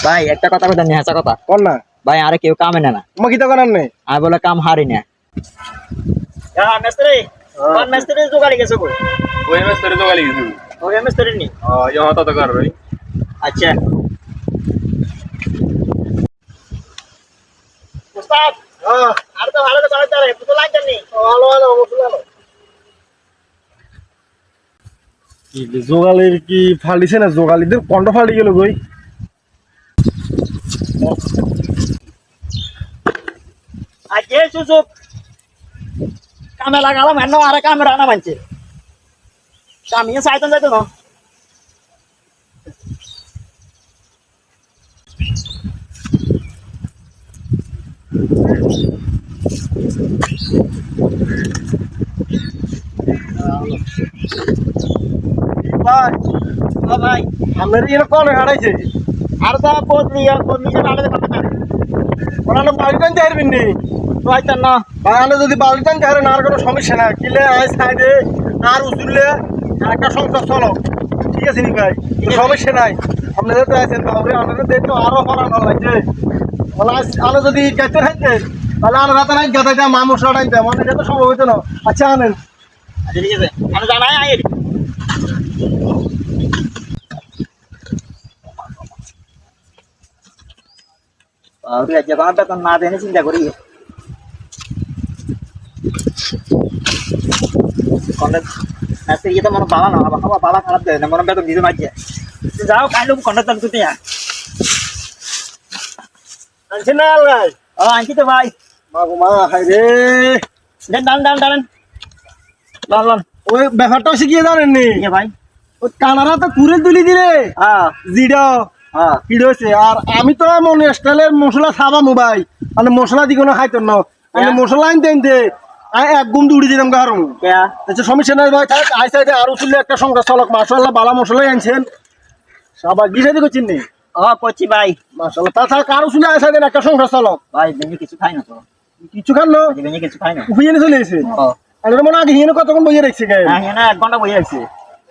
ভাই একটা কথা কথা নিয়ে হাসা কথা কর না ভাই আরে কেউ কামে না তোমাকে কিতা করার নেই আমি বলে কাম হারি না মিস্ত্রি কোন মিস্ত্রি জোগাড়ি গেছে কই ওই মিস্ত্রি তো গালি গেছি ওই মিস্ত্রি নি ইয়া হতা তো কর রই আচ্ছা উস্তাদ আর তো ভালো তো চালাতে পারে তো লাইন জানি ভালো ভালো অবশ্যই ভালো কি জোগালির কি ফালিছে না জোগালিদের কণ্ঠ ফালি গেল কই আর যে সুযোগ কামে লাগালাম এন্ন আরে কামে রানা মানছে কামিয়ে সাইতন যাইতো না ভাই ভাই আপনার এর কোন হারাইছে আর তো বদলি সে ভালো করতে পারে ওনারা বাড়িটান চাইবেন নি রাইতেন না বাগানে যদি বাড়িটান চাইবেন আর কোনো সমস্যা না কিলে আয় সাইডে আর উজুরলে আর একটা সংসার চলো ঠিক আছে নি ভাই কোনো সমস্যা নাই আপনাদের তো আছেন তাহলে আপনাদের দেখতে আরো হরানো লাগছে আলো যদি কেটে থাকতে তাহলে আর রাতে রাত গাদাইতে মা মশলা টাইতে মনে যেতে সম্ভব হইতো না আচ্ছা আনেন আচ্ছা ঠিক আছে আমি জানাই আই আর আজকে কোন বেতন না দেনে চিন্তা করি কন্ট্রাক্ট নাতে এটা মনে বালা না বাবা বালা খারাপ দেয় না মনে বেতন দিতে মাঝে যাও কাইলো কন্ট্রাক্ট করতে যা আনছেন না ভাই আনছি তো ভাই বাবু মা হাই রে দেন দান দান দান লন লন ওই ব্যাপারটাও শিখিয়ে জানেন নি ইয়ে ভাই ওই কানারা তো কুড়ে তুলি দিলে হ্যাঁ জিডা হ্যাঁ কি হয়েছে আর আমি তো মনে স্টাইলের মশলা খাবা মোবাইল মানে মশলা দি কোনো খাইতেন না আমি মশলা আনতে আনতে এক গুম দৌড়ি দিতাম গারম কে আচ্ছা সমস্যা নাই ভাই থাক আই সাইডে আরো চুলে একটা সংখ্যা চলক মাশাআল্লাহ বালা মশলাই আনছেন সবাই গিসাইতে করছেন নি করছি ভাই মাশাআল্লাহ তা থাক আরো চুলে আই সাইডে একটা সংখ্যা চলক ভাই বেঞ্জি কিছু খাই না তো কিছু খান না বেঞ্জি কিছু খাই না উপিয়ে চলে এসে আর মনে আগে হিনে কতক্ষণ বইয়ে রাখছে গায়ে হ্যাঁ হ্যাঁ 1 ঘন্টা বই আছে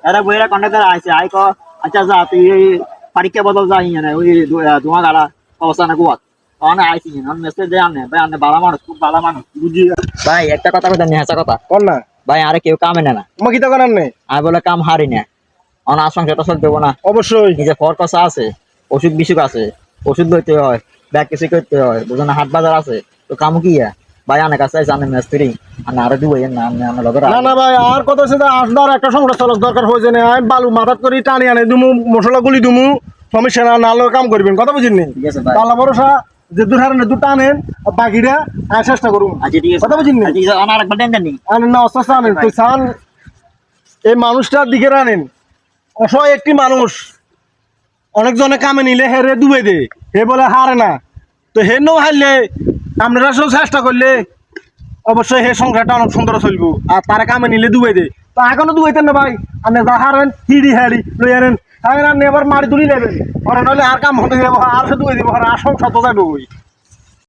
আরে বইরা কন্ট্রাক্টর আইছে আই কো আচ্ছা যা তুই পরীক্ষা বদল যা হিনে ওই ধোঁয়া গাড়া অবস্থা না কুয়াত অনে আইছি না মেসেজ দেয় আমনে ভাই আমনে বালা মানুষ খুব বালা মানুষ বুঝি ভাই একটা কথা কথা নিয়ে হাসা কথা কোন না ভাই আরে কেউ কামে না তোমাকে কিতা করার নেই আমি বলে কাম হারি না অন সংসারটা চলতে দেবো না অবশ্যই নিজে ফরকসা আছে ওষুধ বিসুখ আছে ওষুধ লইতে হয় ব্যাগ কিছু করতে হয় বুঝলেন হাট বাজার আছে তো কাম কি ভাই আনে কাছে জানে মিস্ত্রি আর আরো দুই না আমি লগর না না ভাই আর কত সেটা আসবার একটা সংসার চলক দরকার হয়েছে না আমি বালু মাথাত করে টানি আনে দুমু মশলা গুলি দুমু সমস্যা না নালো কাম করবেন কথা বুঝিনি ঠিক আছে ভাই পাল্লা ভরসা যে দূর হারে দু টানেন বাকিটা আমি চেষ্টা করুন আচ্ছা ঠিক আছে কথা বুঝিনি ঠিক আছে আমার একবার টেনশন নেই আনেন না অস্ত আনেন তুই চান এই মানুষটার দিকে আনেন অসহায় একটি মানুষ অনেকজনে কামে নিলে হেরে ডুবে দে হে বলে হারে না তো হে নো হারলে আপনারা সব চেষ্টা করলে অবশ্যই হে সংসারটা অনেক সুন্দর চলবো আর তারা কামে নিলে ডুবে দে তো এখনো ডুবাইতেন না ভাই আপনি যা হারেন হিড়ি হাড়ি লই আনেন তাই এবার মারি তুলি নেবেন ওরা নইলে আর কাম হতে যাবো আর সে ডুবে দিব আর সংসার তো যাবো